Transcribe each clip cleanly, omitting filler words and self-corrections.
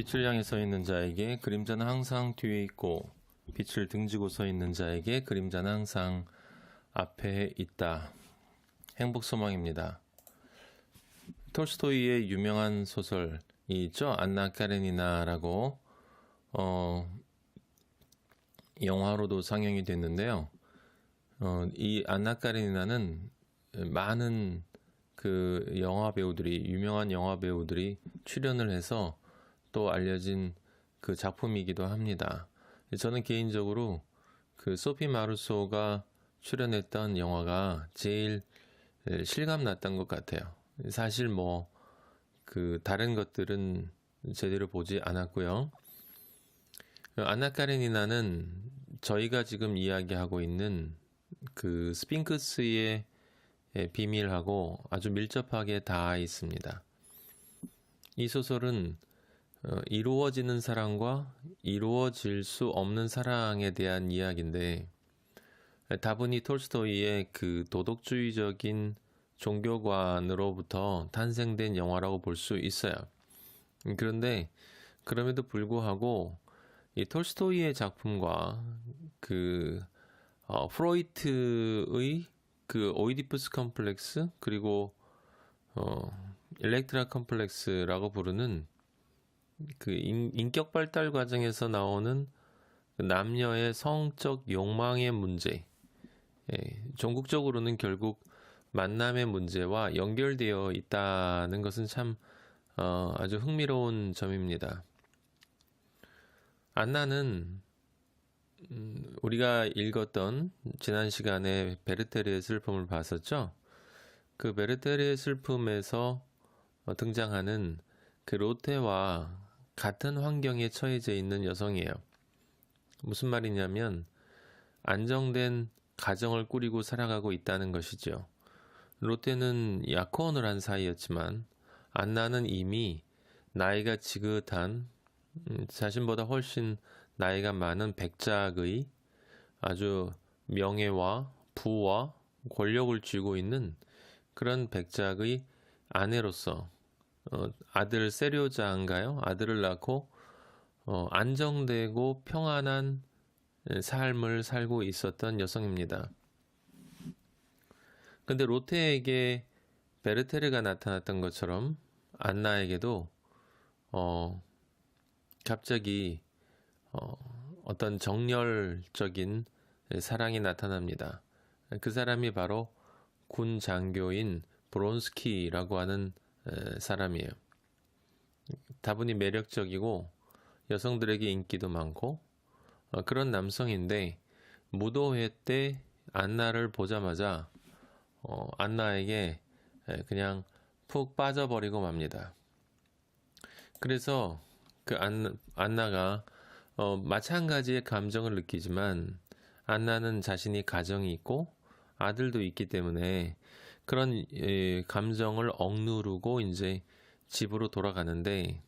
빛을 향해 서 있는 자에게 그림자는 항상 뒤에 있고 빛을 등지고 서 있는 자에게 그림자는 항상 앞에 있다. 행복소망입니다. 톨스토이의 유명한 소설이 있죠. 안나 카레니나라고 영화로도 상영이 됐는데요. 이 안나 카레니나는 많은 그 영화 배우들이 유명한 영화 배우들이 출연을 해서 또 알려진 그 작품이기도 합니다. 저는 개인적으로 그 소피 마르소가 출연했던 영화가 제일 실감 났던 것 같아요. 사실 뭐 그 다른 것들은 제대로 보지 않았고요. 안나 카레니나는 저희가 지금 이야기하고 있는 그 스핑크스의 비밀하고 아주 밀접하게 닿아 있습니다. 이 소설은 이루어지는 사랑과 이루어질 수 없는 사랑에 대한 이야기인데 다분히 톨스토이의 그 도덕주의적인 종교관으로부터 탄생된 영화라고 볼 수 있어요. 그런데 그럼에도 불구하고 이 톨스토이의 작품과 그 프로이트의 그 오이디푸스 컴플렉스 그리고 일렉트라 컴플렉스라고 부르는 그 인격 발달 과정에서 나오는 그 남녀의 성적 욕망의 문제, 종국적으로는 결국 만남의 문제와 연결되어 있다는 것은 참 아주 흥미로운 점입니다. 안나는 우리가 읽었던 지난 시간에 베르테르의 슬픔을 봤었죠. 그 베르테르의 슬픔에서 등장하는 그 로테와 같은 환경에 처해져 있는 여성이에요. 무슨 말이냐면 안정된 가정을 꾸리고 살아가고 있다는 것이죠. 로테는 약혼을 한 사이였지만 안나는 이미 나이가 지긋한 자신보다 훨씬 나이가 많은 백작의 아주 명예와 부와 권력을 쥐고 있는 그런 백작의 아내로서 아들 세료자인가요? 아들을 낳고 안정되고 평안한 삶을 살고 있었던 여성입니다. 근데 로테에게 베르테르가 나타났던 것처럼 안나에게도 갑자기 어떤 정열적인 사랑이 나타납니다. 그 사람이 바로 군 장교인 브론스키라고 하는 사람이에요. 다분히 매력적이고 여성들에게 인기도 많고 그런 남성인데 무도회 때 안나를 보자마자 안나에게 그냥 푹 빠져버리고 맙니다. 그래서 그 안나가 마찬가지의 감정을 느끼지만 안나는 자신이 가정이 있고 아들도 있기 때문에 그런 감정을 억누르고 이제 집으로 돌아가는데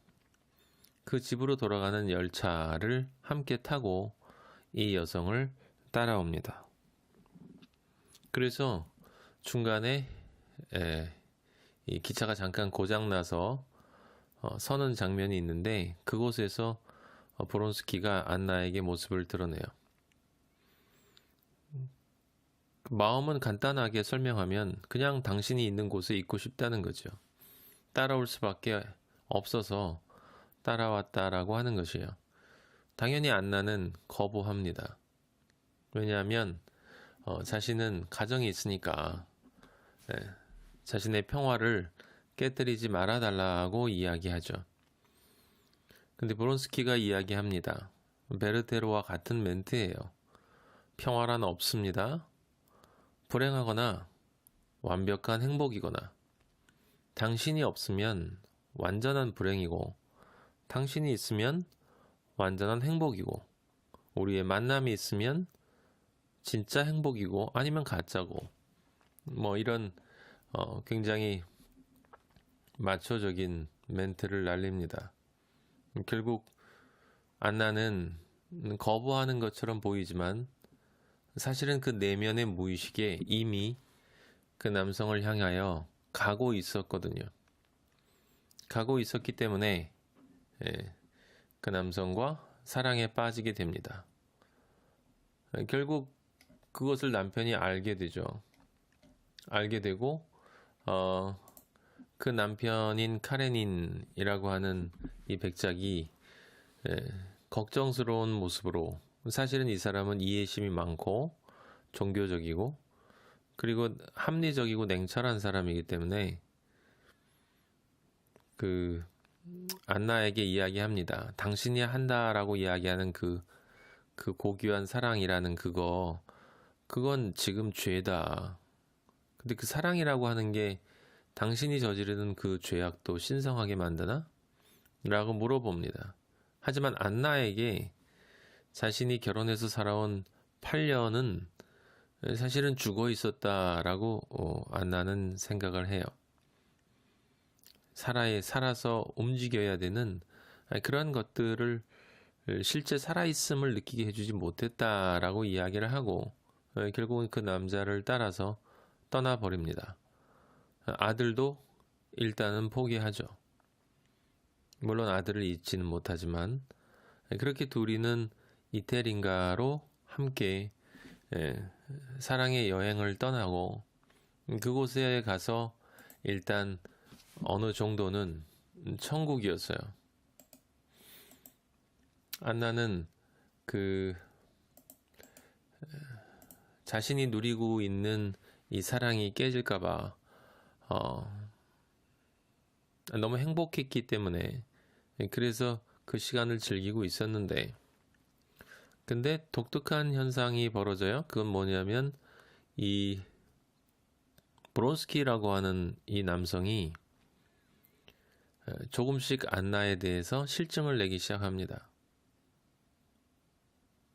그 집으로 돌아가는 열차를 함께 타고 이 여성을 따라옵니다. 그래서 중간에 이 기차가 잠깐 고장나서 서는 장면이 있는데 그곳에서 브론스키가 안나에게 모습을 드러내요. 마음은 간단하게 설명하면 그냥 당신이 있는 곳에 있고 싶다는 거죠. 따라올 수밖에 없어서 따라왔다라고 하는 것이에요. 당연히 안나는 거부합니다. 왜냐하면 자신은 가정이 있으니까 자신의 평화를 깨뜨리지 말아달라고 이야기하죠. 근데 브론스키가 이야기합니다. 베르테르와 같은 멘트예요. 평화란 없습니다. 불행하거나 완벽한 행복이거나 당신이 없으면 완전한 불행이고 당신이 있으면 완전한 행복이고 우리의 만남이 있으면 진짜 행복이고 아니면 가짜고 뭐 이런 굉장히 마초적인 멘트를 날립니다. 결국 안나는 거부하는 것처럼 보이지만 사실은 그 내면의 무의식에 이미 그 남성을 향하여 가고 있었거든요. 가고 있었기 때문에 그 남성과 사랑에 빠지게 됩니다. 결국 그것을 남편이 알게 되죠. 알게 되고 그 남편인 카레닌이라고 하는 이 백작이 걱정스러운 모습으로, 사실은 이 사람은 이해심이 많고 종교적이고 그리고 합리적이고 냉철한 사람이기 때문에 그 안나에게 이야기합니다. 당신이 한다라고 이야기하는 그 고귀한 사랑이라는 그건 지금 죄다. 근데 그 사랑이라고 하는 게 당신이 저지르는 그 죄악도 신성하게 만드나? 라고 물어봅니다. 하지만 안나에게 자신이 결혼해서 살아온 8년은 사실은 죽어 있었다라고 안나는 생각을 해요. 살아서 움직여야 되는 그런 것들을 실제 살아있음을 느끼게 해주지 못했다라고 이야기를 하고 결국은 그 남자를 따라서 떠나버립니다. 아들도 일단은 포기하죠. 물론 아들을 잊지는 못하지만 그렇게 둘이는 이태린가로 함께 사랑의 여행을 떠나고 그곳에 가서 일단 어느 정도는 천국이었어요. 안나는 그 자신이 누리고 있는 이 사랑이 깨질까봐 너무 행복했기 때문에 그래서 그 시간을 즐기고 있었는데, 근데 독특한 현상이 벌어져요. 그건 뭐냐면 이 브론스키라고 하는 이 남성이 조금씩 안나에 대해서 실증을 내기 시작합니다.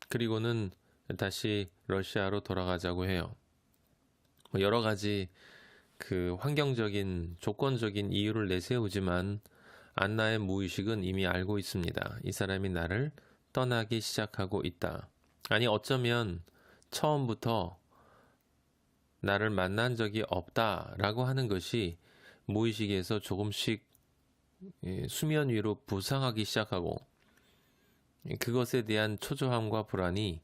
그리고는 다시 러시아로 돌아가자고 해요. 여러 가지 그 환경적인 조건적인 이유를 내세우지만 안나의 무의식은 이미 알고 있습니다. 이 사람이 나를 떠나기 시작하고 있다. 아니 어쩌면 처음부터 나를 만난 적이 없다라고 하는 것이 무의식에서 조금씩 수면 위로 부상하기 시작하고 그것에 대한 초조함과 불안이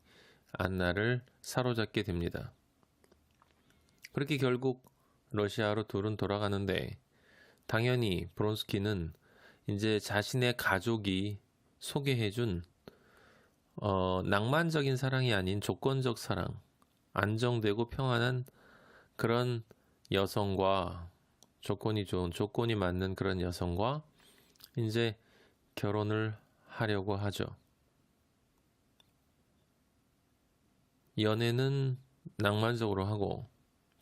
안나를 사로잡게 됩니다. 그렇게 결국 러시아로 둘은 돌아가는데 당연히 브론스키는 이제 자신의 가족이 소개해준 낭만적인 사랑이 아닌 조건적 사랑, 안정되고 평안한 그런 여성과 조건이 좋은, 조건이 맞는 그런 여성과 이제 결혼을 하려고 하죠. 연애는 낭만적으로 하고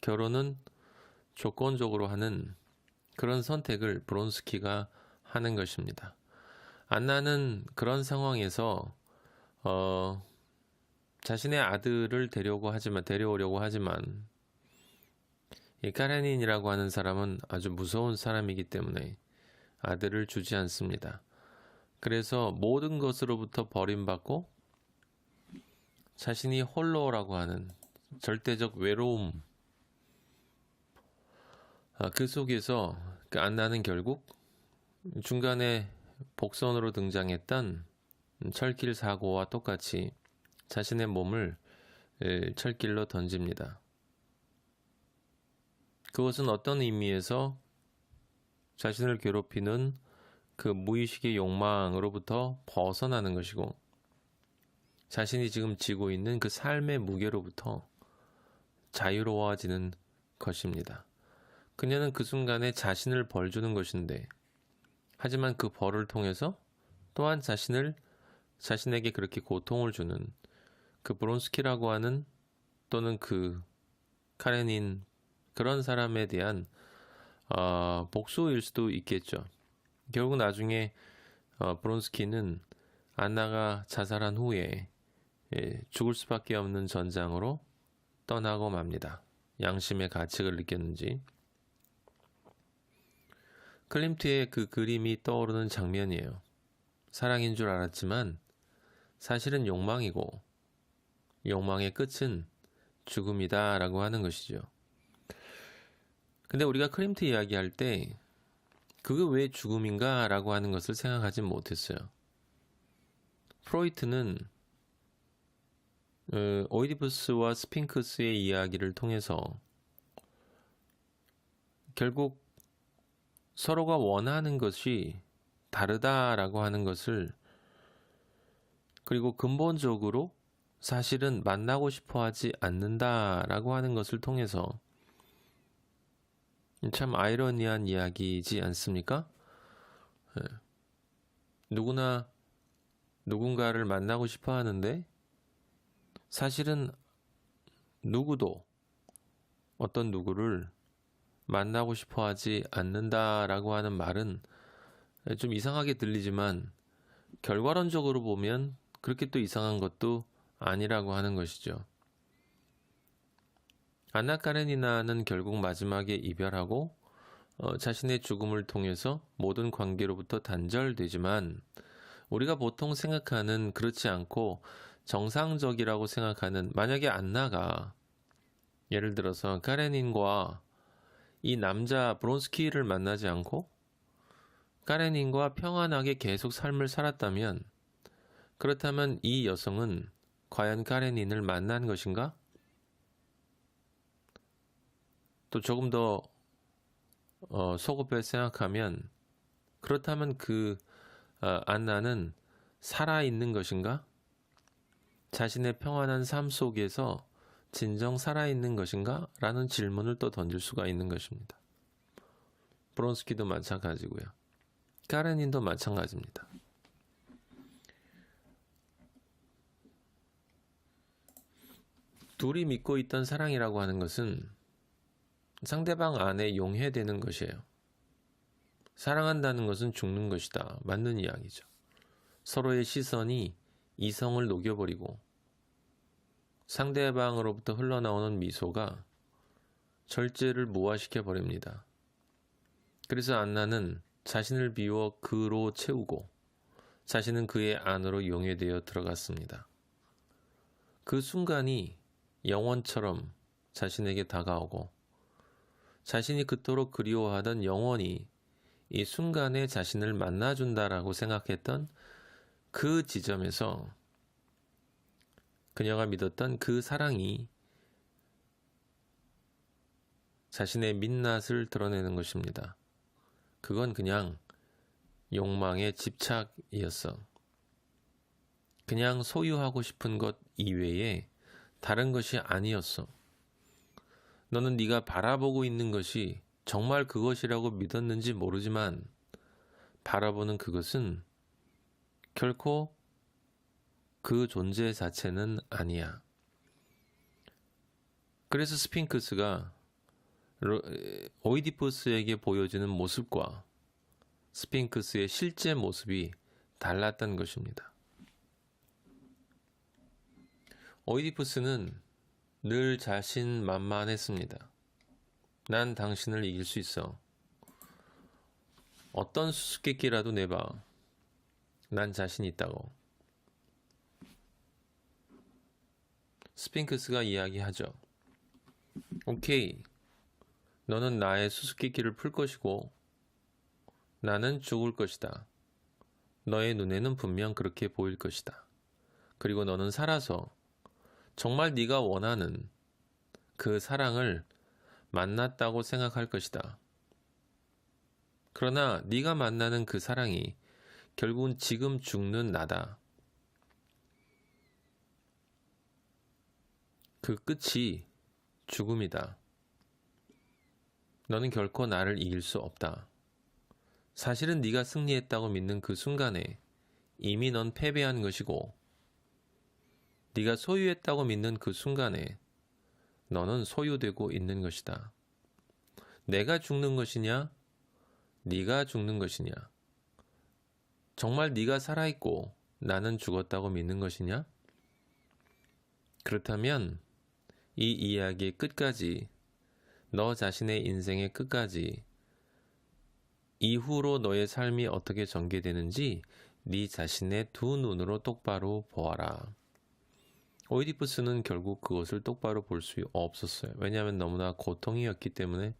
결혼은 조건적으로 하는 그런 선택을 브론스키가 하는 것입니다. 안나는 그런 상황에서 자신의 아들을 데려오려고 하지만 이 카레닌이라고 하는 사람은 아주 무서운 사람이기 때문에 아들을 주지 않습니다. 그래서 모든 것으로부터 버림받고 자신이 홀로라고 하는 절대적 외로움, 그 속에서 그 안나는 결국 중간에 복선으로 등장했던 철길 사고와 똑같이 자신의 몸을 철길로 던집니다. 그것은 어떤 의미에서 자신을 괴롭히는 그 무의식의 욕망으로부터 벗어나는 것이고 자신이 지금 지고 있는 그 삶의 무게로부터 자유로워지는 것입니다. 그녀는 그 순간에 자신을 벌주는 것인데 하지만 그 벌을 통해서 또한 자신에게 그렇게 고통을 주는 그 브론스키라고 하는 또는 그 카레닌 그런 사람에 대한 복수일 수도 있겠죠. 결국 나중에 브론스키는 안나가 자살한 후에 죽을 수밖에 없는 전장으로 떠나고 맙니다. 양심의 가책을 느꼈는지. 클림트의 그 그림이 떠오르는 장면이에요. 사랑인 줄 알았지만 사실은 욕망이고 욕망의 끝은 죽음이다 라고 하는 것이죠. 근데 우리가 클림트 이야기할 때 그게 왜 죽음인가 라고 하는 것을 생각하지 못했어요. 프로이트는 오이디푸스와 스핑크스의 이야기를 통해서 결국 서로가 원하는 것이 다르다라고 하는 것을, 그리고 근본적으로 사실은 만나고 싶어 하지 않는다라고 하는 것을 통해서, 참 아이러니한 이야기이지 않습니까? 누구나 누군가를 만나고 싶어 하는데 사실은 누구도 어떤 누구를 만나고 싶어 하지 않는다라고 하는 말은 좀 이상하게 들리지만 결과론적으로 보면 그렇게 또 이상한 것도 아니라고 하는 것이죠. 안나 카레니나는 결국 마지막에 이별하고 자신의 죽음을 통해서 모든 관계로부터 단절되지만, 우리가 보통 생각하는, 그렇지 않고 정상적이라고 생각하는, 만약에 안나가 예를 들어서 카레닌과 이 남자 브론스키를 만나지 않고 카레닌과 평안하게 계속 삶을 살았다면, 그렇다면 이 여성은 과연 카레닌을 만난 것인가? 또 조금 더 소급해 생각하면, 그렇다면 안나는 살아있는 것인가? 자신의 평안한 삶 속에서 진정 살아있는 것인가? 라는 질문을 또 던질 수가 있는 것입니다. 브론스키도 마찬가지고요. 카레닌도 마찬가지입니다. 둘이 믿고 있던 사랑이라고 하는 것은 상대방 안에 용해되는 것이에요. 사랑한다는 것은 죽는 것이다. 맞는 이야기죠. 서로의 시선이 이성을 녹여버리고 상대방으로부터 흘러나오는 미소가 절제를 무화시켜 버립니다. 그래서 안나는 자신을 비워 그로 채우고 자신은 그의 안으로 용해되어 들어갔습니다. 그 순간이 영원처럼 자신에게 다가오고, 자신이 그토록 그리워하던 영원이 이 순간에 자신을 만나준다라고 생각했던 그 지점에서 그녀가 믿었던 그 사랑이 자신의 민낯을 드러내는 것입니다. 그건 그냥 욕망의 집착이었어. 그냥 소유하고 싶은 것 이외에 다른 것이 아니었어. 너는 네가 바라보고 있는 것이 정말 그것이라고 믿었는지 모르지만 바라보는 그것은 결코 그 존재 자체는 아니야. 그래서 스핑크스가 오이디푸스에게 보여주는 모습과 스핑크스의 실제 모습이 달랐던 것입니다. 오이디푸스는 늘 자신만만했습니다. 난 당신을 이길 수 있어. 어떤 수수께끼라도 내봐. 난 자신 있다고. 스핑크스가 이야기하죠. 오케이. 너는 나의 수수께끼를 풀 것이고 나는 죽을 것이다. 너의 눈에는 분명 그렇게 보일 것이다. 그리고 너는 살아서 정말 네가 원하는 그 사랑을 만났다고 생각할 것이다. 그러나 네가 만나는 그 사랑이 결국은 지금 죽는 나다. 그 끝이 죽음이다. 너는 결코 나를 이길 수 없다. 사실은 네가 승리했다고 믿는 그 순간에 이미 넌 패배한 것이고, 네가 소유했다고 믿는 그 순간에 너는 소유되고 있는 것이다. 내가 죽는 것이냐? 네가 죽는 것이냐? 정말 네가 살아있고 나는 죽었다고 믿는 것이냐? 그렇다면 이 이야기의 끝까지, 너 자신의 인생의 끝까지 이후로 너의 삶이 어떻게 전개되는지 네 자신의 두 눈으로 똑바로 보아라. 오이디푸스는 결국 그것을 똑바로 볼 수 없었어요. 왜냐하면 너무나 고통이었기 때문에.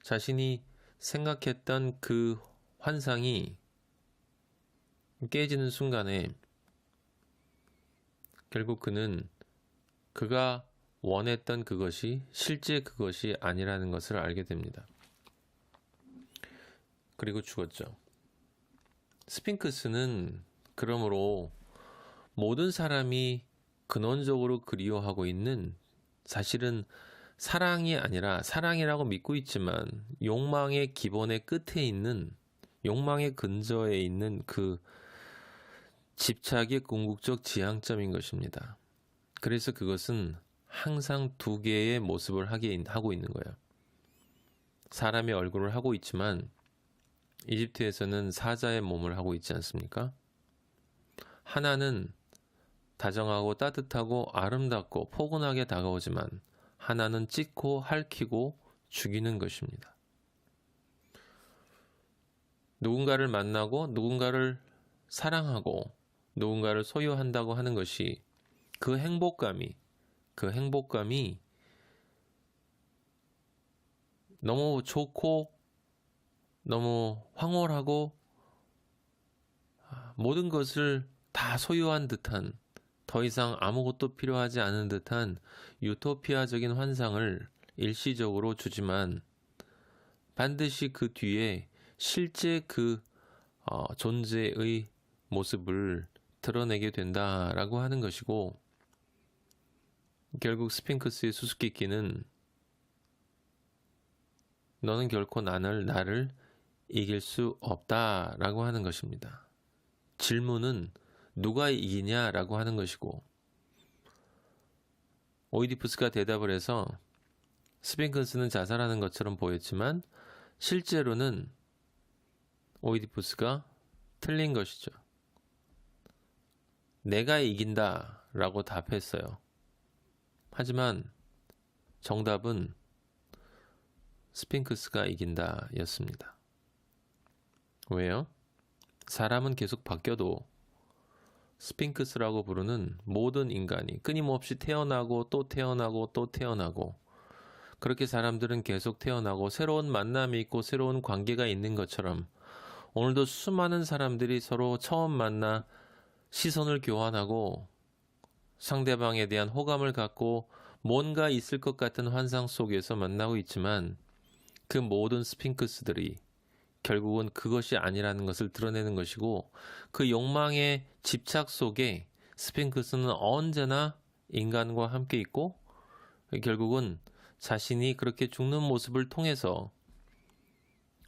자신이 생각했던 그 환상이 깨지는 순간에 결국 그는 그가 원했던 그것이 실제 그것이 아니라는 것을 알게 됩니다. 그리고 죽었죠. 스핑크스는 그러므로 모든 사람이 근원적으로 그리워하고 있는, 사실은 사랑이 아니라, 사랑이라고 믿고 있지만 욕망의 기본의 끝에 있는, 욕망의 근저에 있는 그 집착의 궁극적 지향점인 것입니다. 그래서 그것은 항상 두 개의 모습을 하고 있는 거예요. 사람의 얼굴을 하고 있지만 이집트에서는 사자의 몸을 하고 있지 않습니까? 하나는 다정하고 따뜻하고 아름답고 포근하게 다가오지만 하나는 찢고 핥히고 죽이는 것입니다. 누군가를 만나고 누군가를 사랑하고 누군가를 소유한다고 하는 것이 그 행복감이 너무 좋고 너무 황홀하고 모든 것을 다 소유한 듯한, 더 이상 아무것도 필요하지 않은 듯한 유토피아적인 환상을 일시적으로 주지만 반드시 그 뒤에 실제 그 존재의 모습을 드러내게 된다라고 하는 것이고, 결국 스핑크스의 수수께끼는 너는 결코 나를 이길 수 없다라고 하는 것입니다. 질문은 누가 이기냐라고 하는 것이고, 오이디푸스가 대답을 해서 스핑크스는 자살하는 것처럼 보였지만 실제로는 오이디푸스가 틀린 것이죠. 내가 이긴다 라고 답했어요. 하지만 정답은 스핑크스가 이긴다 였습니다. 왜요? 사람은 계속 바뀌어도 스핑크스라고 부르는 모든 인간이 끊임없이 태어나고 또 태어나고 또 태어나고, 그렇게 사람들은 계속 태어나고 새로운 만남이 있고 새로운 관계가 있는 것처럼 오늘도 수많은 사람들이 서로 처음 만나 시선을 교환하고 상대방에 대한 호감을 갖고 뭔가 있을 것 같은 환상 속에서 만나고 있지만, 그 모든 스핑크스들이 결국은 그것이 아니라는 것을 드러내는 것이고, 그 욕망의 집착 속에 스핑크스는 언제나 인간과 함께 있고, 결국은 자신이 그렇게 죽는 모습을 통해서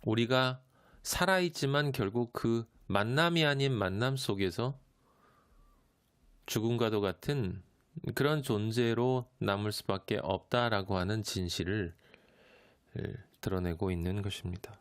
우리가 살아있지만 결국 그 만남이 아닌 만남 속에서 죽음과도 같은 그런 존재로 남을 수밖에 없다라고 하는 진실을 드러내고 있는 것입니다.